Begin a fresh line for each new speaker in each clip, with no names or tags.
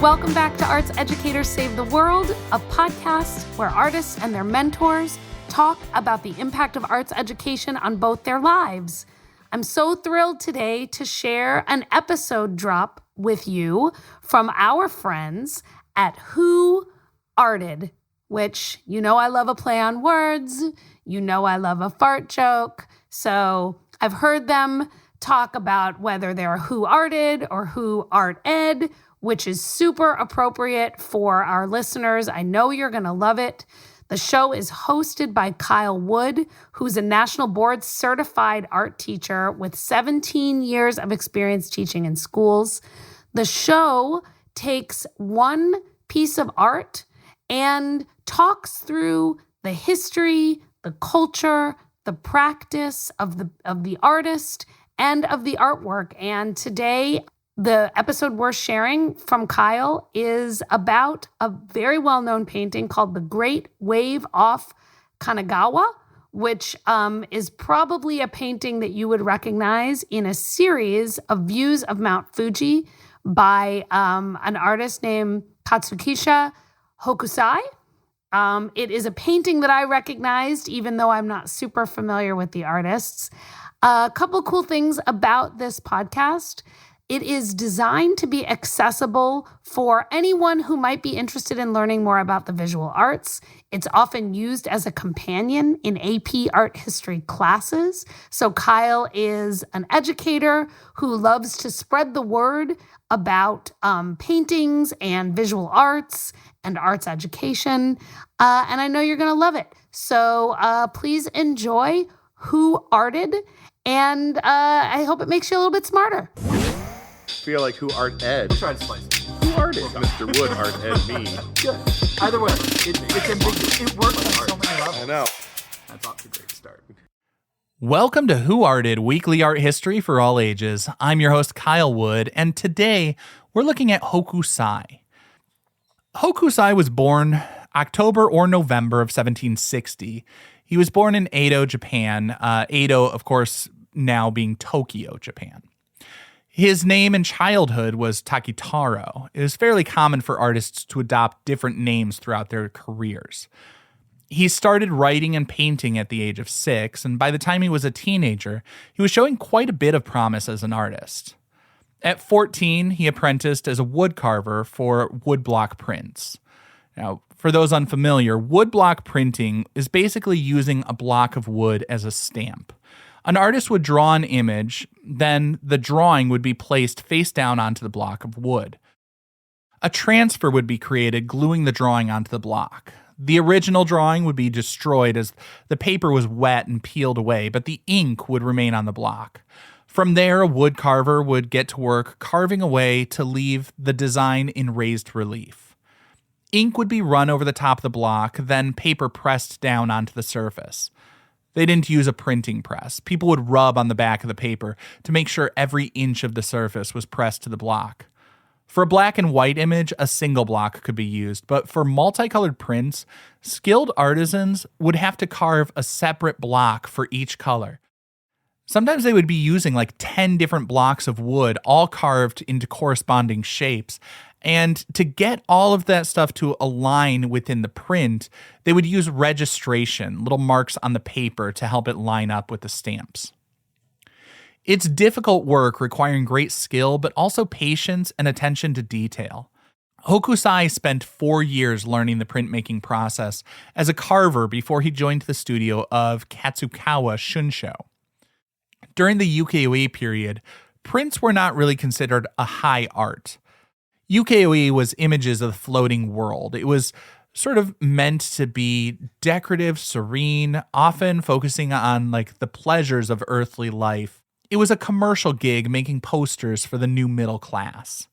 Welcome back to Arts Educators Save the World, a podcast where artists and their mentors talk about the impact of arts education on both their lives. I'm so thrilled today to share an episode drop with you from our friends at Who Arted, which, you know, I love a play on words. You know, I love a fart joke. So I've heard them talk about whether they're Who Arted or Who Art Ed, which is super appropriate for our listeners. I know you're going to love it. The show is hosted by Kyle Wood, who's a National Board Certified art teacher with 17 years of experience teaching in schools. The show takes one piece of art and talks through the history, the culture, the practice of the artist and of the artwork. And today, the episode we're sharing from Kyle is about a very well-known painting called The Great Wave off Kanagawa, which is probably a painting that you would recognize in a series of Views of Mount Fuji by an artist named Katsushika Hokusai. It is a painting that I recognized, even though I'm not super familiar with the artists. A couple cool things about this podcast. It is designed to be accessible for anyone who might be interested in learning more about the visual arts. It's often used as a companion in AP art history classes. So Kyle is an educator who loves to spread the word about paintings and visual arts and arts education. And I know you're going to love it. So please enjoy Who Arted, and I hope it makes you a little bit smarter.
Feel like Who Art Ed.
Try to spice it.
Who arted Mr. Wood Art Ed me?
Good. Either way, it's ambiguous. It works on so many levels.
I know.
That's off to a great start.
Welcome to Who Arted, weekly art history for all ages. I'm your host, Kyle Wood, and today we're looking at Hokusai. Hokusai was born October or November of 1760. He was born in Edo, Japan. Edo, of course, now being Tokyo, Japan. His name in childhood was Takitaro. It was fairly common for artists to adopt different names throughout their careers. He started writing and painting at the age of 6, and by the time he was a teenager, he was showing quite a bit of promise as an artist. At 14, he apprenticed as a wood carver for woodblock prints. Now, for those unfamiliar, woodblock printing is basically using a block of wood as a stamp. An artist would draw an image, then the drawing would be placed face down onto the block of wood. A transfer would be created, gluing the drawing onto the block. The original drawing would be destroyed as the paper was wet and peeled away, but the ink would remain on the block. From there, a wood carver would get to work carving away to leave the design in raised relief. Ink would be run over the top of the block, then paper pressed down onto the surface. They didn't use a printing press. People would rub on the back of the paper to make sure every inch of the surface was pressed to the block. For a black and white image, a single block could be used, but for multicolored prints, skilled artisans would have to carve a separate block for each color. Sometimes they would be using like 10 different blocks of wood, all carved into corresponding shapes. And to get all of that stuff to align within the print, they would use registration, little marks on the paper to help it line up with the stamps. It's difficult work requiring great skill, but also patience and attention to detail. Hokusai spent 4 years learning the printmaking process as a carver before he joined the studio of Katsushika Shunsho. During the ukiyo-e period, prints were not really considered a high art. Ukiyo-e was images of the floating world. It was sort of meant to be decorative, serene, often focusing on like the pleasures of earthly life. It was a commercial gig making posters for the new middle class.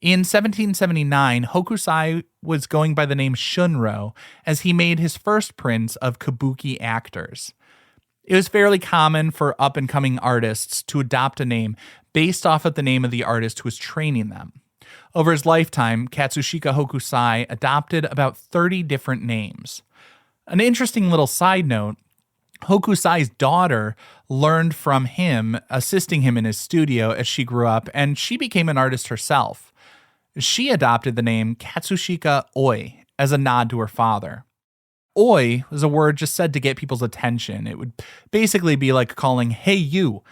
In 1779, Hokusai was going by the name Shunro as he made his first prints of Kabuki actors. It was fairly common for up-and-coming artists to adopt a name based off of the name of the artist who was training them. Over his lifetime, Katsushika Hokusai adopted about 30 different names. An interesting little side note, Hokusai's daughter learned from him, assisting him in his studio as she grew up, and she became an artist herself. She adopted the name Katsushika Oi as a nod to her father. Oi was a word just said to get people's attention. It would basically be like calling, "Hey, you."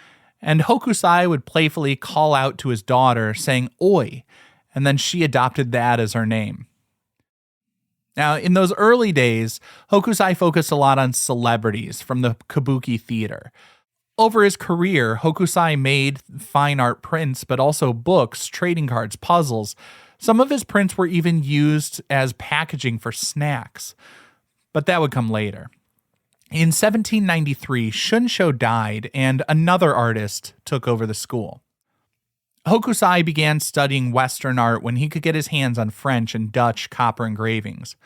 And Hokusai would playfully call out to his daughter, saying "Oi," and then she adopted that as her name. Now, in those early days, Hokusai focused a lot on celebrities from the Kabuki theater. Over his career, Hokusai made fine art prints, but also books, trading cards, puzzles. Some of his prints were even used as packaging for snacks, but that would come later. In 1793, Shunsho died, and another artist took over the school. Hokusai began studying Western art when he could get his hands on French and Dutch copper engravings.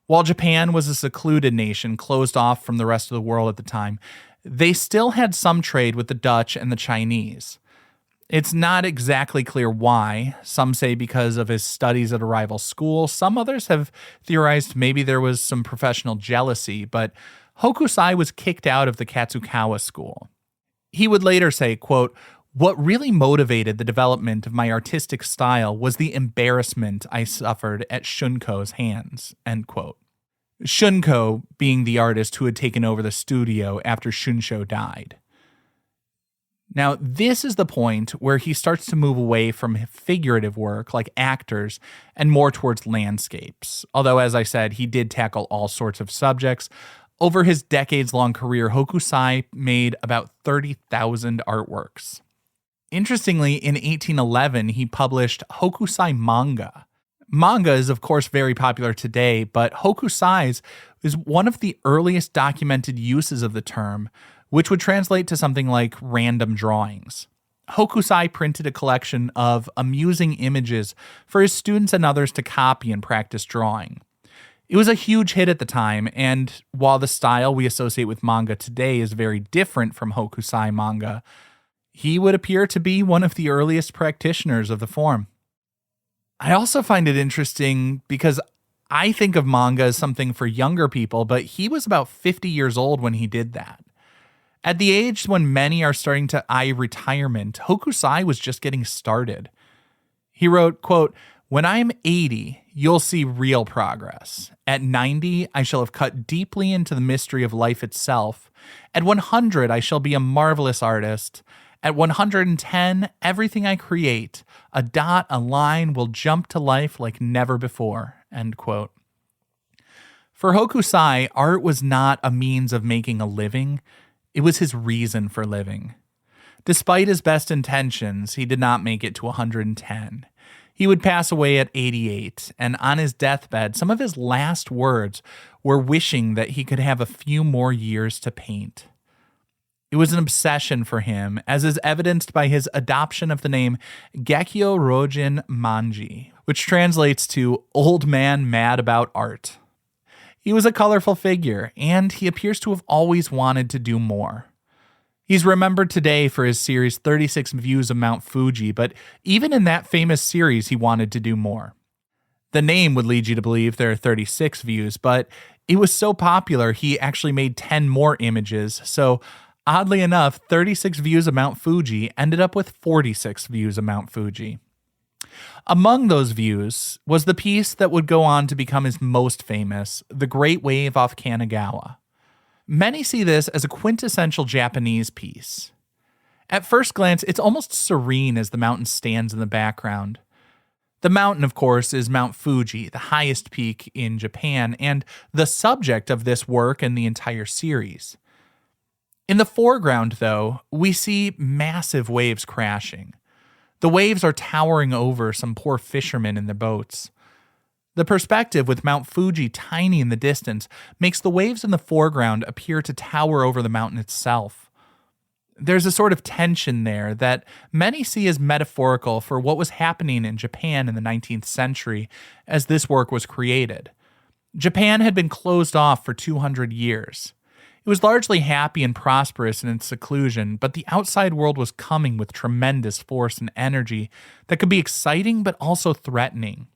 While Japan was a secluded nation closed off from the rest of the world at the time, they still had some trade with the Dutch and the Chinese. It's not exactly clear why. Some say because of his studies at a rival school. Some others have theorized maybe there was some professional jealousy, but Hokusai was kicked out of the Katsukawa school. He would later say, quote, "What really motivated the development of my artistic style was the embarrassment I suffered at Shunko's hands," end quote. Shunko being the artist who had taken over the studio after Shunsho died. Now, this is the point where he starts to move away from figurative work like actors and more towards landscapes. Although, as I said, he did tackle all sorts of subjects. Over his decades-long career, Hokusai made about 30,000 artworks. Interestingly, in 1811, he published Hokusai manga. Manga is, of course, very popular today, but Hokusai's is one of the earliest documented uses of the term, which would translate to something like random drawings. Hokusai printed a collection of amusing images for his students and others to copy and practice drawing. It was a huge hit at the time, and while the style we associate with manga today is very different from Hokusai manga, he would appear to be one of the earliest practitioners of the form. I also find it interesting because I think of manga as something for younger people, but he was about 50 years old when he did that. At the age when many are starting to eye retirement, Hokusai was just getting started. He wrote, quote, "When I am 80, you'll see real progress. At 90, I shall have cut deeply into the mystery of life itself. At 100, I shall be a marvelous artist. At 110, everything I create, a dot, a line, will jump to life like never before," end quote. For Hokusai, art was not a means of making a living. It was his reason for living. Despite his best intentions, he did not make it to 110. He would pass away at 88, and on his deathbed, some of his last words were wishing that he could have a few more years to paint. It was an obsession for him, as is evidenced by his adoption of the name Gekyo Rojin Manji, which translates to "old man mad about art." He was a colorful figure, and he appears to have always wanted to do more. He's remembered today for his series 36 Views of Mount Fuji, but even in that famous series, he wanted to do more. The name would lead you to believe there are 36 views, but it was so popular he actually made 10 more images, so oddly enough, 36 views of Mount Fuji ended up with 46 views of Mount Fuji. Among those views was the piece that would go on to become his most famous, The Great Wave off Kanagawa. Many see this as a quintessential Japanese piece. At first glance, it's almost serene as the mountain stands in the background. The mountain, of course, is Mount Fuji, the highest peak in Japan, and the subject of this work and the entire series. In the foreground, though, we see massive waves crashing. The waves are towering over some poor fishermen in their boats. The perspective with Mount Fuji tiny in the distance makes the waves in the foreground appear to tower over the mountain itself. There's a sort of tension there that many see as metaphorical for what was happening in Japan in the 19th century as this work was created. Japan had been closed off for 200 years. It was largely happy and prosperous in its seclusion, but the outside world was coming with tremendous force and energy that could be exciting but also threatening.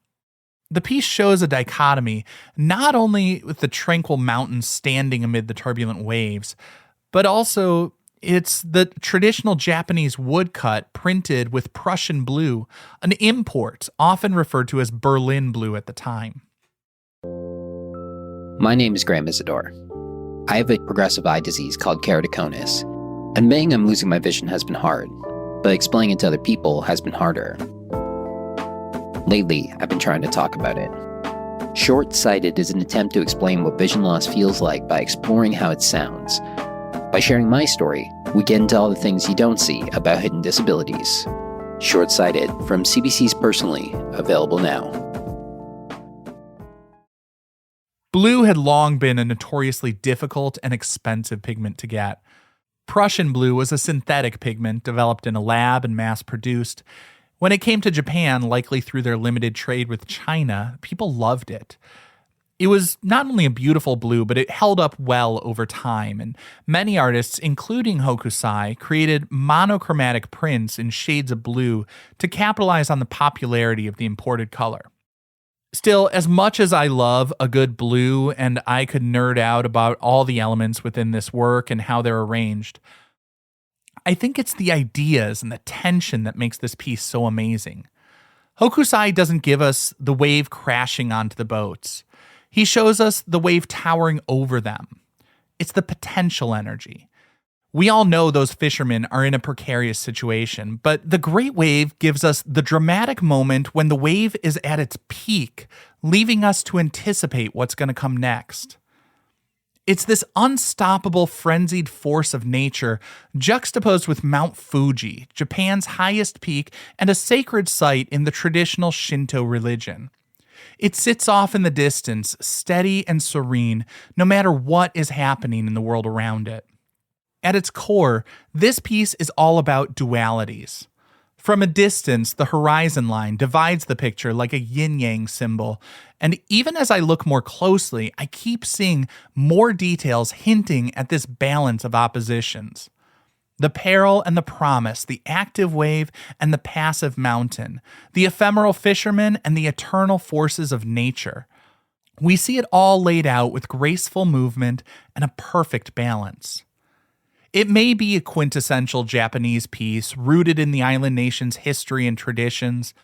The piece shows a dichotomy, not only with the tranquil mountains standing amid the turbulent waves, but also It's the traditional Japanese woodcut printed with Prussian blue, an import often referred to as Berlin blue at the time.
My name is Graham Isidore. I have a progressive eye disease called keratoconus. Admitting I'm losing my vision has been hard, but explaining it to other people has been harder. Lately, I've been trying to talk about it. Short-sighted is an attempt to explain what vision loss feels like by exploring how it sounds. By sharing my story, we get into all the things you don't see about hidden disabilities. Short-sighted from CBC's Personally, available now.
Blue had long been a notoriously difficult and expensive pigment to get. Prussian blue was a synthetic pigment developed in a lab and mass-produced. When it came to Japan, likely through their limited trade with China, people loved it. It was not only a beautiful blue, but it held up well over time, and many artists, including Hokusai, created monochromatic prints in shades of blue to capitalize on the popularity of the imported color. Still, as much as I love a good blue, and I could nerd out about all the elements within this work and how they're arranged, I think it's the ideas and the tension that makes this piece so amazing. Hokusai doesn't give us the wave crashing onto the boats. He shows us the wave towering over them. It's the potential energy. We all know those fishermen are in a precarious situation, but the Great Wave gives us the dramatic moment when the wave is at its peak, leaving us to anticipate what's going to come next. It's this unstoppable, frenzied force of nature juxtaposed with Mount Fuji, Japan's highest peak and a sacred site in the traditional Shinto religion. It sits off in the distance, steady and serene, no matter what is happening in the world around it. At its core, this piece is all about dualities. From a distance, the horizon line divides the picture like a yin-yang symbol, and even as I look more closely, I keep seeing more details hinting at this balance of oppositions. The peril and the promise, the active wave and the passive mountain, the ephemeral fisherman and the eternal forces of nature. We see it all laid out with graceful movement and a perfect balance. It may be a quintessential Japanese piece rooted in the island nation's history and traditions,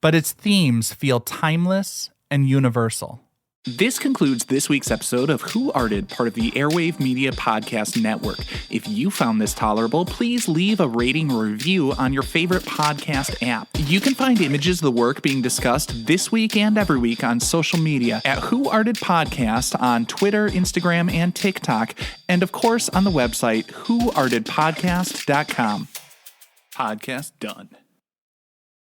but its themes feel timeless and universal.
This concludes this week's episode of Who Arted, part of the Airwave Media Podcast Network. If you found this tolerable, please leave a rating or review on your favorite podcast app. You can find images of the work being discussed this week and every week on social media at Who Arted Podcast on Twitter, Instagram, and TikTok, and of course on the website whoartedpodcast.com. Podcast done.